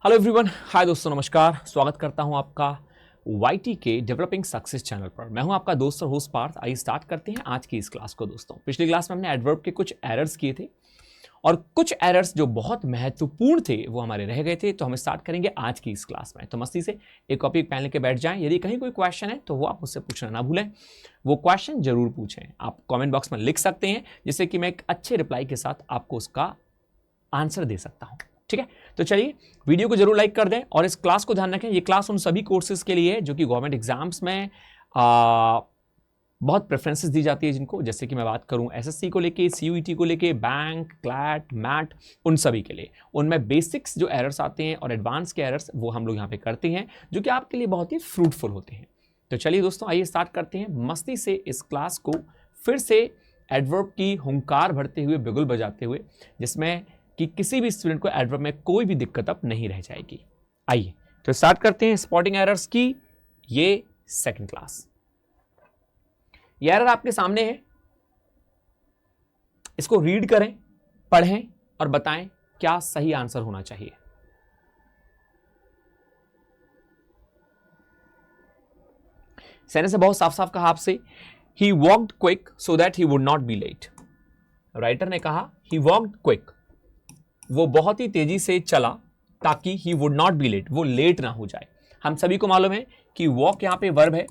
Hello everyone, हाय दोस्तों, नमस्कार। स्वागत करता हूं आपका वाईटी के डेवलपिंग सक्सेस चैनल पर। मैं हूं आपका दोस्त और होस्ट पार्थ। आइए स्टार्ट करते हैं आज की इस क्लास को। दोस्तों, पिछली क्लास में हमने एडवर्ब के कुछ एरर्स किए थे और कुछ एरर्स जो बहुत महत्वपूर्ण थे वो हमारे रह गए थे। तो हम स्टार्ट करेंगे आज की इस क्लास में। तो मस्ती से एक कॉपी पेन लेके बैठ जाएं। यदि कहीं कोई क्वेश्चन है तो वो आप मुझसे पूछना ना भूलें। वो क्वेश्चन जरूर पूछें। आप कमेंट बॉक्स में लिख सकते हैं जिससे कि मैं एक अच्छे रिप्लाई के साथ आपको उसका आंसर दे सकता हूं। ठीक है, तो चलिए वीडियो को जरूर लाइक कर दें और इस क्लास को ध्यान रखें। ये क्लास उन सभी कोर्सेज के लिए है जो कि गवर्नमेंट एग्जाम्स में बहुत प्रेफरेंसेस दी जाती है जिनको, जैसे कि मैं बात करूं एसएससी को लेके, सीयूईटी को लेके, बैंक, क्लैट, मैट, उन सभी के लिए। उनमें बेसिक्स जो एरर्स आते हैं और एडवांस के एरर्स वो हम लोग यहाँ पे करते हैं जो कि आपके लिए बहुत ही फ्रूटफुल होते हैं। तो चलिए दोस्तों, आइए स्टार्ट करते हैं मस्ती से इस क्लास को फिर से एडवर्ब की हुंकार भरते हुए, बिगुल बजाते हुए, जिसमें कि किसी भी स्टूडेंट को एडवर्ब में कोई भी दिक्कत अब नहीं रह जाएगी। आइए तो स्टार्ट करते हैं स्पॉटिंग एरर्स की ये सेकंड क्लास। ये एरर आपके सामने है, इसको रीड करें, पढ़ें और बताएं क्या सही आंसर होना चाहिए। सैने से बहुत साफ साफ कहा आपसे, he walked quick so that he would not be late. Writer ने कहा ही वॉक्ड क्विक, वो बहुत ही तेजी से चला ताकि he would not be late, वो लेट ना हो जाए। हम सभी को मालूम है कि वॉक यहां पे वर्ब है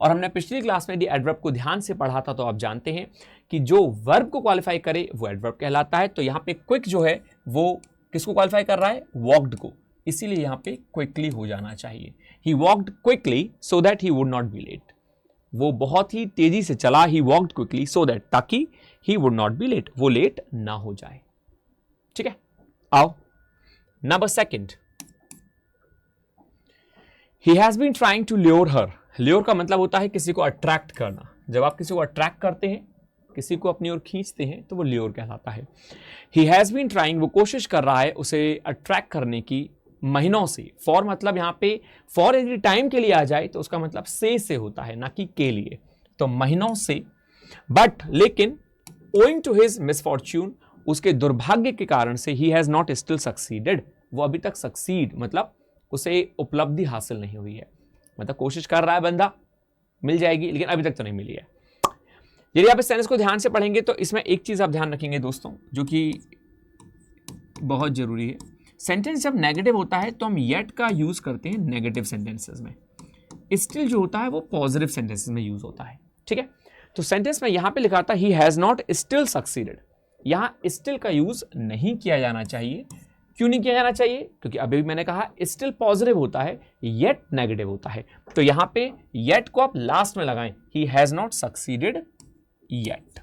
और हमने पिछली क्लास में यदि एडवर्ब को ध्यान से पढ़ा था तो आप जानते हैं कि जो वर्ब को क्वालिफाई करे वो एडवर्ब कहलाता है। तो यहां पे क्विक जो है वो किसको क्वालिफाई कर रहा है? वॉक्ड को। इसीलिए यहां पे क्विकली हो जाना चाहिए। He walked quickly so that he would not be late, वो बहुत ही तेजी से चला। He walked quickly so that, ताकि he would not be late, वो लेट ना हो जाए। ठीक है, आओ number second, he has been trying to lure her. Lure का मतलब होता है किसी को अट्रैक्ट करना। जब आप किसी को अट्रैक्ट करते हैं, किसी को अपनी ओर खींचते हैं, तो वो ल्योर कहलाता है। ही हैज बीन ट्राइंग, वो कोशिश कर रहा है उसे अट्रैक्ट करने की महीनों से। फॉर मतलब यहां पे फॉर यदि टाइम के लिए आ जाए तो उसका मतलब से होता है, ना कि के लिए। तो महीनों से, बट लेकिन ओइंग टू हिज मिसफॉर्च्यून, उसके दुर्भाग्य के कारण से, he has not still succeeded, वो अभी तक सक्सीड मतलब उसे उपलब्धि हासिल नहीं हुई है। मतलब कोशिश कर रहा है बंदा, मिल जाएगी लेकिन अभी तक तो नहीं मिली है। यदि आप इस सेंटेंस को ध्यान से पढ़ेंगे तो इसमें एक चीज आप ध्यान रखेंगे दोस्तों, जो कि बहुत जरूरी है। सेंटेंस जब नेगेटिव होता है तो हम येट का यूज करते हैं नेगेटिव सेंटेंसेस में। स्टिल जो होता है वो पॉजिटिव सेंटेंसेस में यूज होता है। ठीक है, तो सेंटेंस में यहां पे लिखा था he has not still succeeded. यहां स्टिल का यूज नहीं किया जाना चाहिए। क्यों नहीं किया जाना चाहिए? क्योंकि अभी भी मैंने कहा स्टिल पॉजिटिव होता है, येट नेगेटिव होता है। तो यहां पे येट को आप लास्ट में लगाएं, he has not succeeded yet.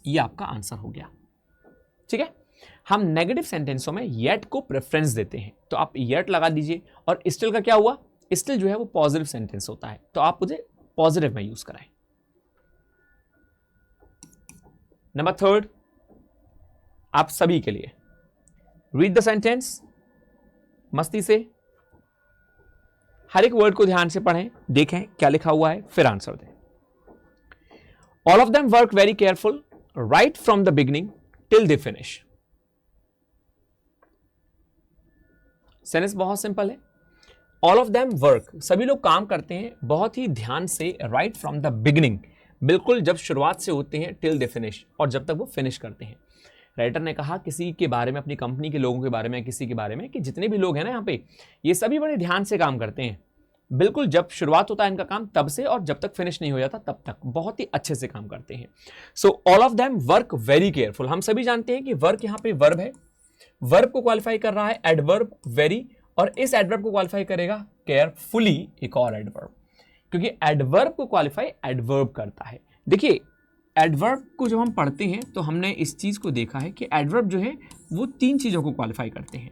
ये आपका आंसर हो गया। ठीक है, हम नेगेटिव सेंटेंसों में येट को प्रेफरेंस देते हैं, तो आप येट लगा दीजिए। और स्टिल का क्या हुआ? स्टिल जो है वो पॉजिटिव सेंटेंस होता है, तो आप मुझे पॉजिटिव में यूज कराएं। नंबर थर्ड, आप सभी के लिए, रीड द सेंटेंस मस्ती से, हर एक वर्ड को ध्यान से पढ़ें, देखें क्या लिखा हुआ है, फिर आंसर दें। All of them work very careful right from the beginning till they finish. Sentence बहुत सिंपल है। ऑल ऑफ देम वर्क, सभी लोग काम करते हैं बहुत ही ध्यान से, राइट फ्रॉम द बिगिनिंग, बिल्कुल जब शुरुआत से होते हैं, टिल दे फिनिश, और जब तक वो फिनिश करते हैं। राइटर ने कहा किसी के बारे में, अपनी कंपनी के लोगों के बारे में, किसी के बारे में, कि जितने भी लोग हैं ना यहाँ पे, ये सभी बड़े ध्यान से काम करते हैं। बिल्कुल जब शुरुआत होता है इनका काम तब से, और जब तक फिनिश नहीं हो जाता तब तक बहुत ही अच्छे से काम करते हैं। So all of them work very careful. हम सभी जानते हैं कि वर्क यहाँ पे वर्ब है, वर्ब को क्वालिफाई कर रहा है एडवर्ब वेरी, और इस एडवर्ब को क्वालिफाई करेगा केयरफुली एक और एडवर्ब, क्योंकि एडवर्ब को क्वालिफाई एडवर्ब करता है। देखिए, एडवर्ब को जब हम पढ़ते हैं तो हमने इस चीज को देखा है कि एडवर्ब जो है वो तीन चीजों को क्वालिफाई करते हैं।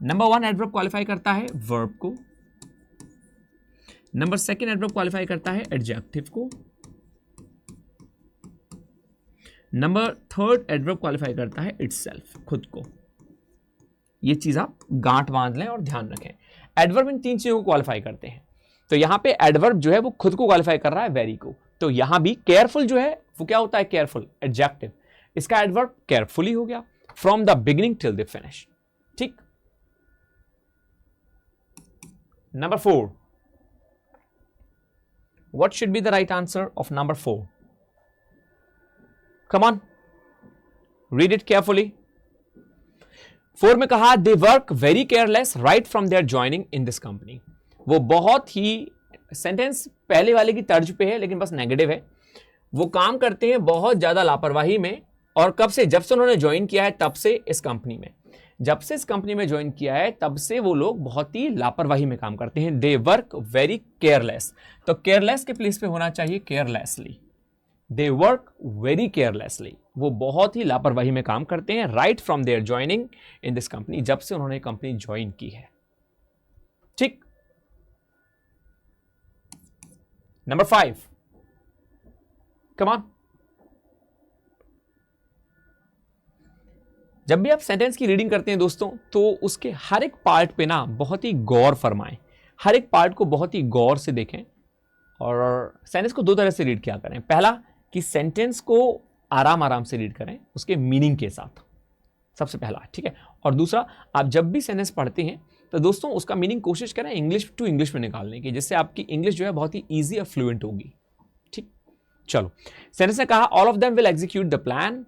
नंबर वन, एडवर्ब क्वालिफाई करता है वर्ब को। नंबर सेकंड, एडवर्ब क्वालिफाई करता है एडजेक्टिव को। नंबर थर्ड, एडवर्ब क्वालिफाई करता है इटसेल्फ, खुद को। ये चीज आप गांठ बांध लें और ध्यान रखें। एडवर्ब इन तीन चीजों को क्वालिफाई करते हैं। तो यहां पे एडवर्ब जो है वो खुद को क्वालिफाई कर रहा है वेरी को। तो यहां भी केयरफुल जो है वो क्या होता है? Careful, adjective. इसका एडवर्ब केयरफुली हो गया, from the beginning till the finish. ठीक। Number 4, what should be the right answer of number 4? Come on, read it carefully. 4 में कहा they work very careless right from their joining in this company. वो बहुत ही, sentence पहले वाले की तर्ज पे है लेकिन बस नेगेटिव है। वो काम करते हैं बहुत ज्यादा लापरवाही में, और कब से? जब से उन्होंने ज्वाइन किया है तब से इस कंपनी में, जब से इस कंपनी में ज्वाइन किया है तब से वो लोग बहुत ही लापरवाही में काम करते हैं। दे वर्क वेरी केयरलेस, तो केयरलेस के प्लेस पे होना चाहिए carelessly. They work very carelessly, वो बहुत ही लापरवाही में काम करते हैं। Right from their joining in this company, जब से उन्होंने कंपनी ज्वाइन की है। ठीक। Number 5, come on. जब भी आप सेंटेंस की रीडिंग करते हैं दोस्तों, तो उसके हर एक पार्ट पे ना बहुत ही गौर फरमाएं, हर एक पार्ट को बहुत ही गौर से देखें, और सेंटेंस को 2 तरह से रीड किया करें। पहला कि सेंटेंस को आराम आराम से रीड करें उसके मीनिंग के साथ, सबसे पहला, ठीक है। और दूसरा, आप जब भी सेंटेंस पढ़ते हैं तो दोस्तों उसका मीनिंग कोशिश करें इंग्लिश टू इंग्लिश में निकालने की, जिससे आपकी इंग्लिश जो है बहुत ही ईजी और फ्लुएंट होगी। ठीक, चलो। सेंटेंस ने कहा all of them will execute the plan,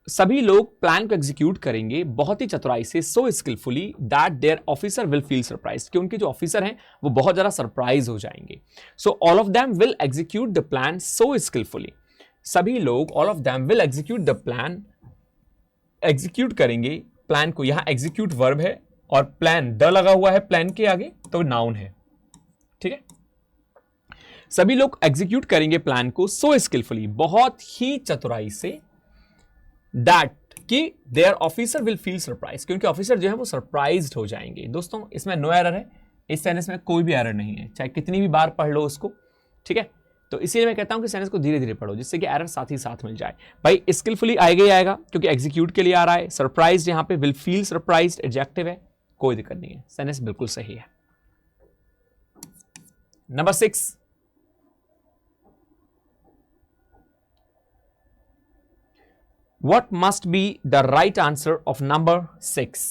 सभी लोग प्लान को एग्जीक्यूट करेंगे बहुत ही चतुराई से, so skilfully that their officer will feel surprise, कि उनके जो ऑफिसर हैं वो बहुत ज्यादा सरप्राइज हो जाएंगे। So all of them will execute the plan so skilfully, सभी लोग, all of them will execute the plan, execute करेंगे प्लान को। यहां एग्जीक्यूट वर्ब है और प्लान द लगा हुआ है प्लान के आगे, तो नाउन है। ठीक है, सभी लोग एग्जीक्यूट करेंगे प्लान को सो स्किलफुली, बहुत ही चतुराई से, दैट कि their officer will feel surprise, क्योंकि ऑफिसर जो है वो सरप्राइज्ड हो जाएंगे। दोस्तों इसमें नो एरर है, इस सेंटेंस में कोई भी एरर नहीं है, चाहे कितनी भी बार पढ़ लो उसको। ठीक है, तो इसीलिए मैं कहता हूं कि सेंटेंस को धीरे धीरे पढ़ो, जिससे कि एरर साथ ही साथ मिल जाए। भाई स्किलफुली आएगा ही आएगा, क्योंकि एग्जीक्यूट के लिए आ रहा है। सरप्राइज यहां पे विल फील सरप्राइज्ड एडजेक्टिव है, कोई दिक्कत नहीं है, सेंटेंस बिल्कुल सही है। Number 6, what must be the right answer of number 6?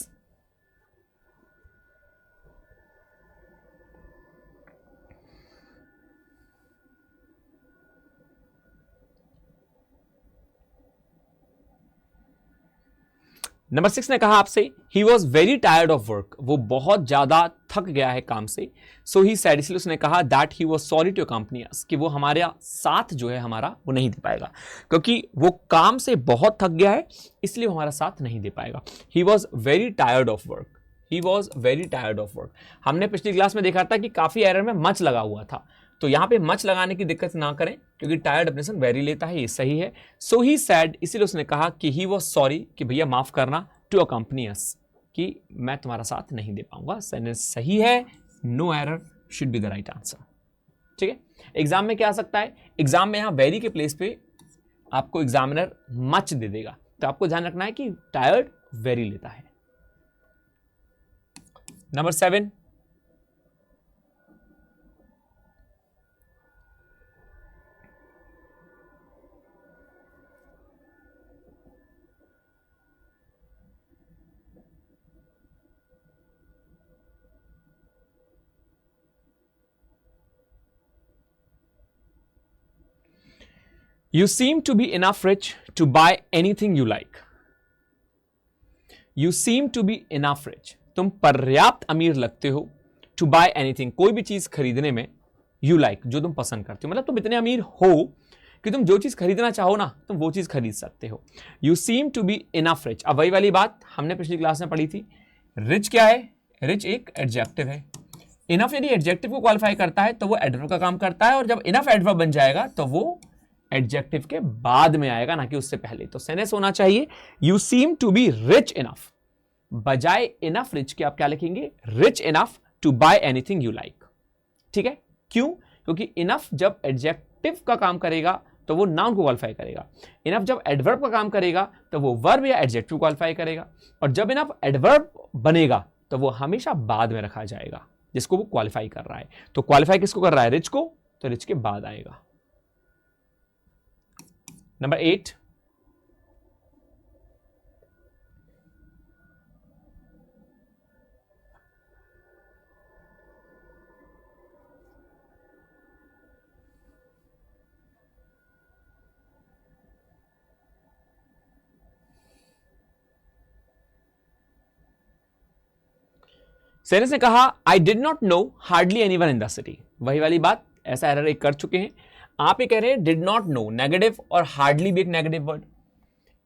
Number 6 ने कहा आपसे he was very tired of work, वो बहुत ज्यादा थक गया है काम से। सो ही सैड, इसलिए उसने कहा that he was sorry to accompany us, कि वो हमारे साथ जो है हमारा वो नहीं दे पाएगा, क्योंकि वो काम से बहुत थक गया है, इसलिए वो हमारा साथ नहीं दे पाएगा। He was very tired of work, he was very tired of work. हमने पिछली क्लास में देखा था कि काफी एरर में मच लगा हुआ था, तो यहां पे मच लगाने की दिक्कत ना करें, क्योंकि टायर्ड अपने वेरी लेता है, ये सही है। सो ही सैड, इसीलिए उसने कहा कि ही वॉज सॉरी, कि भैया माफ करना, टू अकम्पनी अस, कि मैं तुम्हारा साथ नहीं दे पाऊंगा। सेंटेंस सही है, no error, should be the right answer. ठीक है, एग्जाम में क्या आ सकता है? एग्जाम में यहां वेरी के प्लेस पे आपको एग्जामिनर मच दे देगा, तो आपको ध्यान रखना है कि टायर्ड वेरी लेता है। Number 7, You seem to be enough rich to buy anything you like. You seem to be enough rich. तुम पर्याप्त अमीर लगते हो to buy anything, कोई भी चीज खरीदने में, you like, जो तुम पसंद करते हो, मतलब तुम इतने अमीर हो कि तुम जो चीज खरीदना चाहो ना तुम वो चीज खरीद सकते हो। You seem to be enough rich। अब वही वाली बात हमने पिछली क्लास में पढ़ी थी। rich क्या है? rich एक एडजेक्टिव है। इनफ यदि एडजेक्टिव को क्वालिफाई करता है तो वो एडवर्ब का काम करता है, और जब इनफ एडवर्ब बन जाएगा तो वो एडजेक्टिव के बाद में आएगा, ना कि उससे पहले। तो सेंटेंस होना चाहिए you seem to be rich enough, बजाय इनफ रिच के आप क्या लिखेंगे? Rich enough to buy anything you like. ठीक है, क्यों? क्योंकि इनफ जब एडजेक्टिव का काम करेगा तो वो नाउन को क्वालिफाई करेगा, इनफ जब एडवर्ब का काम करेगा तो वो वर्ब या एडजेक्टिव क्वालिफाई करेगा, और जब इनफ एडवर्ब बनेगा तो वो हमेशा बाद में रखा जाएगा जिसको वो क्वालिफाई कर रहा है। तो क्वालिफाई किसको कर रहा है? रिच को, तो रिच के बाद आएगा। नंबर 8, सेनेस ने कहा I did not know hardly anyone in the city. वही वाली बात, ऐसा एरर एक कर चुके हैं आप। ये कह रहे हैं डिड नॉट नो, नेगेटिव, और हार्डली भी एक नेगेटिव वर्ड।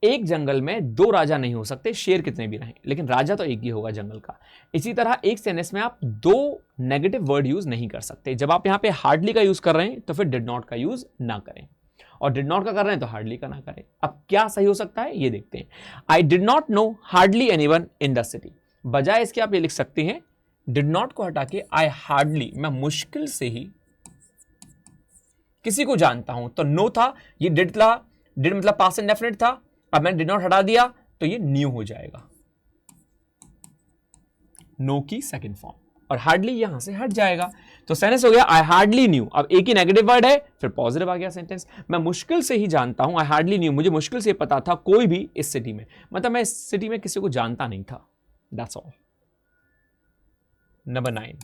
एक जंगल में दो राजा नहीं हो सकते, शेर कितने भी रहें, लेकिन राजा तो एक ही होगा जंगल का। इसी तरह एक सेंटेंस में आप दो नेगेटिव वर्ड यूज नहीं कर सकते। जब आप यहां पे हार्डली का यूज कर रहे हैं तो फिर डिड नॉट का यूज ना करें, और डिड नॉट का कर रहे हैं तो हार्डली का ना करें। अब क्या सही हो सकता है ये देखते हैं। I did not know hardly anyone in the city. बजाय इसके आप ये लिख सकते हैं डिड नॉट को हटा के आई हार्डली, मैं मुश्किल से ही किसी को जानता हूं। तो नो था, ये डिड था, डिड मतलब पास्ट इंडेफिनिट था। अब मैंने डिड नॉट हटा दिया तो ये न्यू हो जाएगा, नो की सेकंड फॉर्म, और हार्डली यहां से हट जाएगा। तो सेंटेंस हो गया आई हार्डली न्यू। अब एक ही नेगेटिव वर्ड है, फिर पॉजिटिव आ गया सेंटेंस। मैं मुश्किल से ही जानता हूं, आई हार्डली न्यू, मुझे मुश्किल से पता था कोई भी इस सिटी में, मतलब मैं इस सिटी में किसी को जानता नहीं था। That's all. नंबर 9,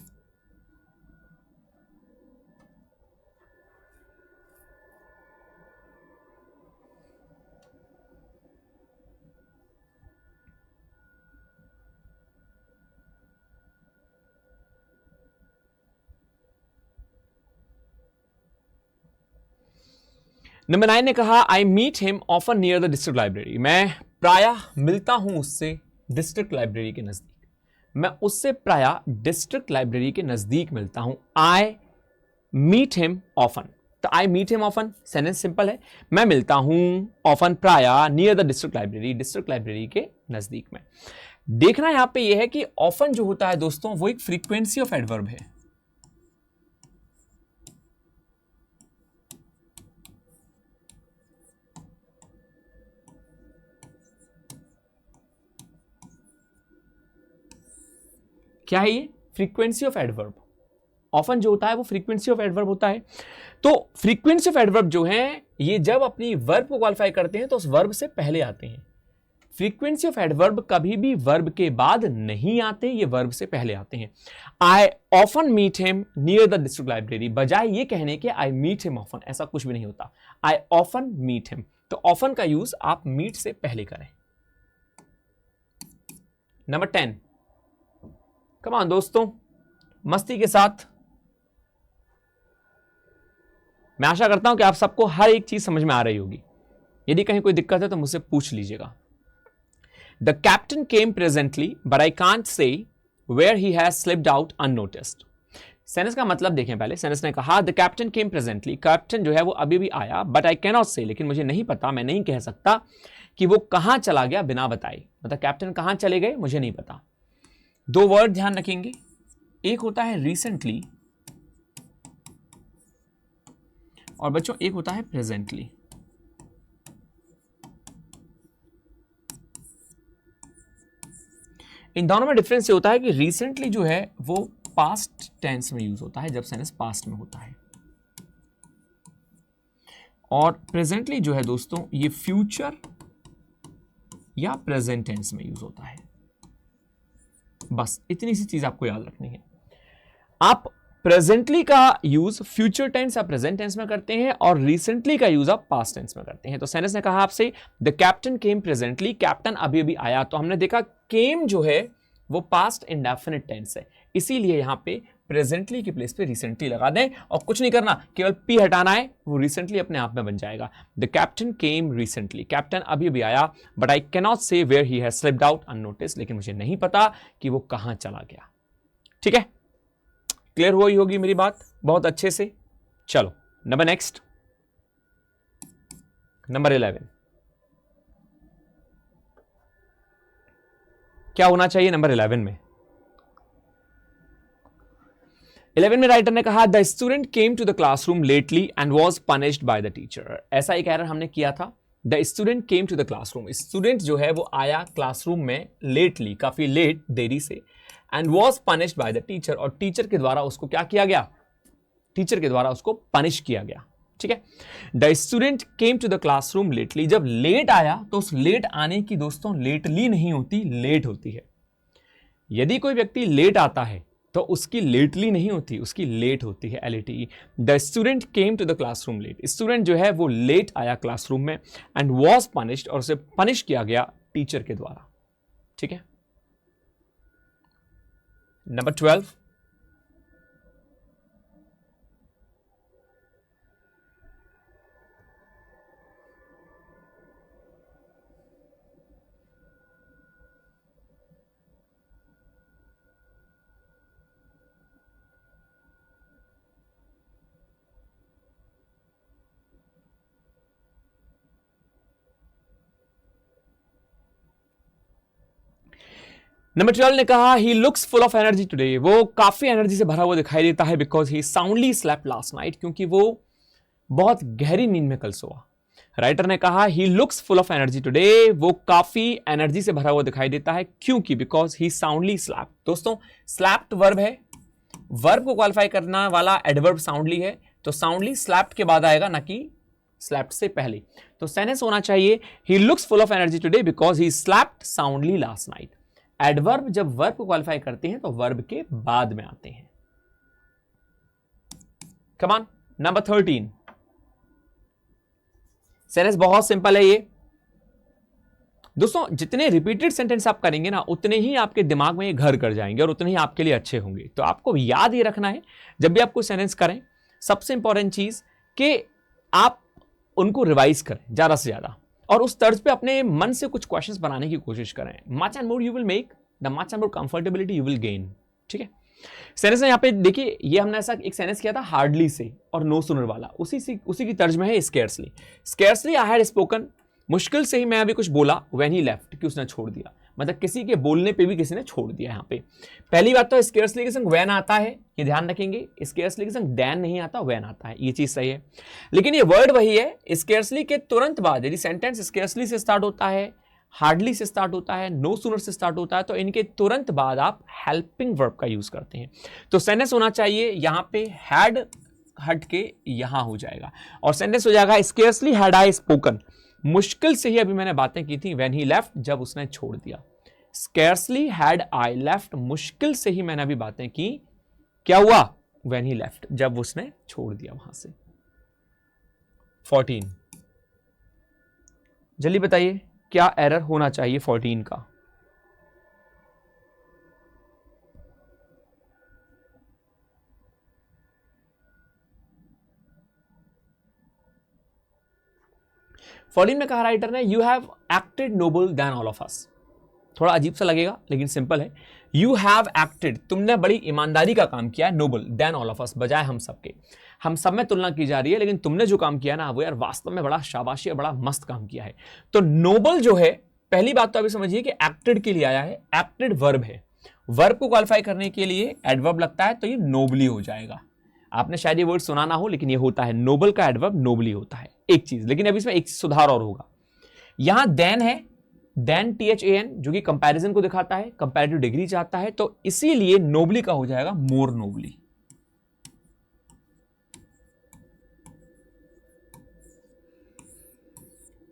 नंबर 9 ने कहा I meet him often near the district library. मैं प्रायः मिलता हूं उससे डिस्ट्रिक्ट लाइब्रेरी के नजदीक। मैं उससे प्रायः डिस्ट्रिक्ट लाइब्रेरी के नजदीक मिलता हूं। आई मीट हिम ऑफन, तो I meet him often sentence simple है। मैं मिलता हूं ऑफन प्रायः near the district library, district library के नजदीक में। देखना यहां पे यह है कि ऑफन जो होता है दोस्तों वो एक फ्रीक्वेंसी ऑफ एडवर्ब है। क्या है ये? Frequency of adverb. ऑफन जो होता है वो फ्रीक्वेंसी ऑफ एडवर्ब होता है। तो फ्रीक्वेंसी ऑफ एडवर्ब जो है ये जब अपनी वर्ब को क्वालिफाई करते हैं तो उस वर्ब से पहले आते हैं। फ्रीक्वेंसी ऑफ एडवर्ब कभी भी वर्ब के बाद नहीं आते, ये वर्ब से पहले आते हैं। I often meet him near the district library, बजाय ये कहने के आई मीट हिम ऑफन, ऐसा कुछ भी नहीं होता। आई ऑफन मीट हिम, तो ऑफन का यूज आप मीट से पहले करें। नंबर 10, कम ऑन दोस्तों, मस्ती के साथ। मैं आशा करता हूं कि आप सबको हर एक चीज समझ में आ रही होगी। यदि कहीं कोई दिक्कत है तो मुझसे पूछ लीजिएगा। The captain came presently but I can't say where he has slipped out unnoticed. Sentence का मतलब देखें पहले। सेंटेंस ने कहा the captain came presently, captain जो है वो अभी भी आया, बट आई कैनॉट से, लेकिन मुझे नहीं पता, मैं नहीं कह सकता कि वो कहां चला गया बिना बताए। मतलब कैप्टन कहां चले गए मुझे नहीं पता। दो वर्ड ध्यान रखेंगे, एक होता है रिसेंटली और बच्चों एक होता है प्रेजेंटली। इन दोनों में डिफरेंस ये होता है कि रिसेंटली जो है वो पास्ट टेंस में यूज होता है जब सेंटेंस पास्ट में होता है, और प्रेजेंटली जो है दोस्तों ये फ्यूचर या प्रेजेंट टेंस में यूज होता है। बस इतनी सी चीज आपको याद रखनी है। आप प्रेजेंटली का यूज फ्यूचर टेंस या प्रेजेंट टेंस में करते हैं और रिसेंटली का यूज आप पास्ट टेंस में करते हैं। तो सेंटेंस ने कहा आपसे the captain came presently, captain अभी अभी आया, तो हमने देखा केम जो है वो पास्ट इंडेफिनिट टेंस है, इसीलिए यहां पे प्रेजेंटली की प्लेस पे रिसेंटली लगा दें और कुछ नहीं करना, केवल पी हटाना है, वो रिसेंटली अपने आप में बन जाएगा। The captain came recently, captain अभी अभी आया, but I cannot say where he has slipped out unnoticed, लेकिन मुझे नहीं पता कि वो कहां चला गया। ठीक है, क्लियर हुई होगी मेरी बात बहुत अच्छे से। चलो नंबर नेक्स्ट, नंबर 11 क्या होना चाहिए नंबर 11 में? 11 में राइटर ने कहा the student came to the classroom lately and was punished by the teacher. ऐसा एक एरर हमने किया था। The student came to the classroom, student जो है वो आया क्लासरूम में लेटली, काफी लेट, देरी से, and was punished by the teacher, और टीचर के द्वारा उसको क्या किया गया? टीचर के द्वारा उसको पनिश किया गया। ठीक है, the student came to the classroom lately, जब लेट आया तो उस लेट आने की दोस्तों लेटली नहीं होती, लेट होती है। यदि कोई व्यक्ति लेट आता है तो उसकी लेटली नहीं होती, उसकी लेट होती है, LATE। The student came to the classroom late, student जो है वो लेट आया क्लासरूम में, एंड वॉज पनिश्ड, और उसे पनिश किया गया टीचर के द्वारा। ठीक है, नंबर 12, नंबर 12 ने कहा he looks full of energy today, वो काफी एनर्जी से भरा हुआ दिखाई देता है because he soundly slept last night, क्योंकि वो बहुत गहरी नींद में कल सोआ। राइटर ने कहा he looks full of energy today, वो काफी एनर्जी से भरा हुआ दिखाई देता है क्योंकि बिकॉज ही साउंडली स्लैप्ड। दोस्तों स्लैप्ड वर्ब है, वर्ब को क्वालिफाई करना वाला एडवर्ब साउंडली है, तो साउंडली स्लैप्ड के बाद आएगा ना कि स्लैप्ड से पहले। तो सेंटेंस होना चाहिए he looks full of energy today because he slapped soundly last night. Adverb जब वर्ब को क्वालिफाई करते हैं तो वर्ब के बाद में आते हैं। कम ऑन, नंबर 13, सेंटेंस बहुत सिंपल है ये। दोस्तों जितने रिपीटेड सेंटेंस आप करेंगे ना उतने ही आपके दिमाग में ये घर कर जाएंगे और उतने ही आपके लिए अच्छे होंगे। तो आपको याद ये रखना है जब भी आप कोई सेंटेंस करें, सबसे इंपॉर्टेंट चीज कि आप उनको रिवाइज करें ज्यादा से ज्यादा और उस तर्ज पे अपने मन से कुछ क्वेश्चंस बनाने की कोशिश करें। Much and more you will make, the much and more comfortability you will gain. ठीक है, सेंटेंस यहाँ पे देखिए, ये हमने ऐसा एक सेंटेंस किया था हार्डली से और नो सुनर वाला, उसी की तर्ज में है scarcely. Scarcely I had spoken, मुश्किल से ही मैं अभी कुछ बोला, व्हेन ही लेफ्ट, कि उसने छोड़ दिया, मतलब किसी के बोलने पे भी किसी ने छोड़ दिया। यहाँ पे पहली बात तो स्केर्सली के संग व्हेन आता है, ये ध्यान रखेंगे। स्केर्सली के संग देन नहीं आता, व्हेन आता है, ये चीज सही है। लेकिन ये वर्ड वही है, स्केर्सली के तुरंत बाद यदि सेंटेंस स्केर्सली से स्टार्ट होता है, हार्डली से स्टार्ट होता है, नो सूनर से स्टार्ट होता है, तो इनके तुरंत बाद आप हेल्पिंग वर्ब का यूज करते हैं। तो सेंटेंस होना चाहिए यहाँ पे हैड हट के यहां हो जाएगा और सेंटेंस हो जाएगा स्केर्सली हैड आई स्पोकन, मुश्किल से ही अभी मैंने बातें की थी, व्हेन ही लेफ्ट, जब उसने छोड़ दिया। स्केर्सली हैड आई लेफ्ट, मुश्किल से ही मैंने अभी बातें की, क्या हुआ, व्हेन ही लेफ्ट, जब उसने छोड़ दिया वहां से। 14, जल्दी बताइए क्या एरर होना चाहिए 14 का। फॉर्टीन में कहा राइटर ने you have acted noble than all of us. थोड़ा अजीब सा लगेगा लेकिन सिंपल है। यू हैव एक्टेड, तुमने बड़ी ईमानदारी का काम किया है, noble than all of us, बजाय हम सबके। हम सब में तुलना की जा रही है लेकिन तुमने जो काम किया ना वो यार वास्तव में बड़ा शाबाशी और बड़ा मस्त काम किया है। तो नोबल जो है, पहली बात तो अभी समझिए कि एक्टेड के लिए आया है, एक्टेड वर्ब है, वर्ब को क्वालिफाई करने के लिए एडवर्ब लगता है तो ये नोबली हो जाएगा। आपने शायद ये वर्ड सुना ना हो लेकिन ये होता है, नोबल का एडवर्ब नोबली होता है। एक चीज, लेकिन अभी इसमें एक सुधार और होगा। यहां देन है, देन THAN, जो कि कंपैरिजन को दिखाता है, कंपैरेटिव डिग्री चाहता है, तो इसीलिए नोबली का हो जाएगा मोर नोबली।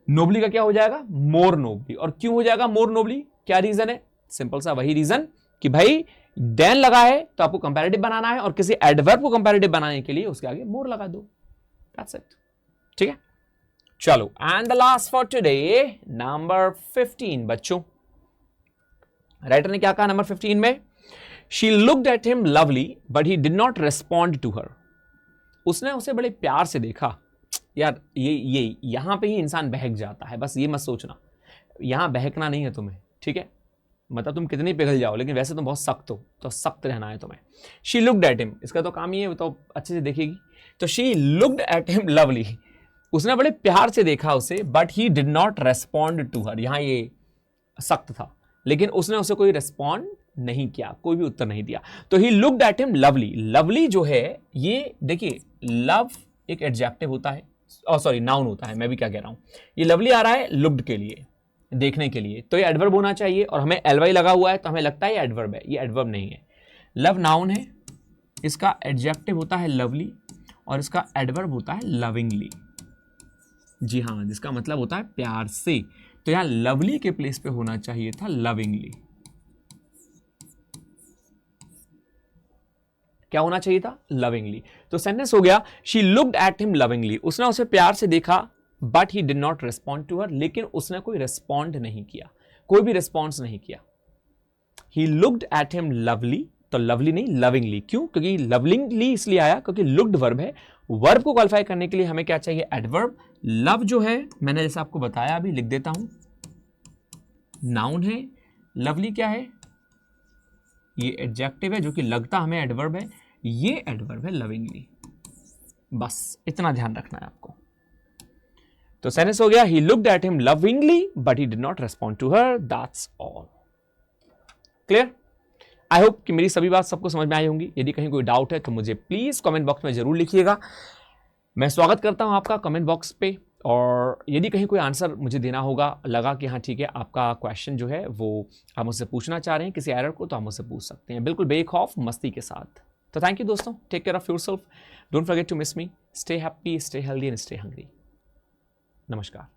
नोबली का क्या हो जाएगा, मोर नोबली। और क्यों हो जाएगा मोर नोबली, क्या रीजन है, सिंपल सा वही रीजन कि भाई देन लगा है तो आपको कंपैरेटिव बनाना है और किसी एडवर्ब को कंपैरेटिव बनाने के लिए उसके आगे मोर लगा दो, दैट्स इट। ठीक है, चलो and the last for today number 15। बच्चों राइटर ने क्या कहा नंबर 15 में, she looked at him lovely but he did not respond to her. उसने उसे बड़े प्यार से देखा। यार ये यहां पे ही इंसान बहक जाता है, बस ये मत सोचना यहां बहकना नहीं है तुम्हें, ठीक है, मतलब तुम कितनी पिघल जाओ लेकिन वैसे तुम बहुत सख्त हो, तो सख्त रहना है तुम्हें। शी लुक्ड एट हिम, इसका तो काम ही है, वो तो अच्छे से देखेगी। तो she looked at him lovely, उसने बड़े प्यार से देखा उसे, but he did not respond to her, यहां ये सख्त था लेकिन उसने उसे कोई रेस्पॉन्ड नहीं किया, कोई भी उत्तर नहीं दिया। तो ही looked at him lovely, lovely जो है ये देखिए, लव एक एडजेक्टिव होता है, सॉरी नाउन होता है, मैं भी क्या कह रहा हूं, ये लवली आ रहा है लुक्ड के लिए, देखने के लिए, तो ये एडवर्ब होना चाहिए और हमें ly लगा हुआ है तो हमें लगता है ये एडवर्ब है, ये एडवर्ब नहीं है। लव नाउन है, इसका एडजेक्टिव होता है लवली और इसका एडवर्ब होता है लविंगली। जी हाँ, जिसका मतलब होता है प्यार से, तो यहां लवली के प्लेस पे होना चाहिए था लविंगली। क्या होना चाहिए था, लविंगली। तो सेंटेंस हो गया she looked at him lovingly, उसने उसे प्यार से देखा, but he did not respond to her, लेकिन उसने कोई रेस्पॉन्ड नहीं किया, कोई भी रेस्पॉन्स नहीं किया। ही लुक्ड एट हिम लवली तो लवली नहीं, लविंगली। क्यों? क्योंकि लविंगली इसलिए आया क्योंकि लुक्ड वर्ब है। वर्ब को क्वालिफाई करने के लिए हमें क्या चाहिए? एडवर्ब। लव जो है मैंने जैसे आपको बताया, अभी लिख देता हूं, नाउन है। लवली क्या है? ये एडजेक्टिव है जो कि लगता हमें एडवर्ब है, ये एडवर्ब है लविंगली। बस इतना ध्यान रखना है आपको। तो सेंटेंस हो गया, he looked at him lovingly but he did not respond to her, that's all. Clear? I hope कि मेरी सभी बात सबको समझ में आई होंगी। यदि कहीं कोई डाउट है तो मुझे प्लीज कमेंट बॉक्स में जरूर लिखिएगा। मैं स्वागत करता हूं आपका कमेंट बॉक्स पे। और यदि कहीं कोई आंसर मुझे देना होगा, लगा कि हाँ ठीक है आपका क्वेश्चन जो है वो आप मुझसे पूछना चाह रहे हैं किसी एरर को, तो आप मुझसे पूछ सकते हैं बिल्कुल बेखौफ मस्ती के साथ। तो थैंक यू दोस्तों, take care of yourself, don't forget to miss me, stay happy, stay healthy and stay hungry. नमस्कार।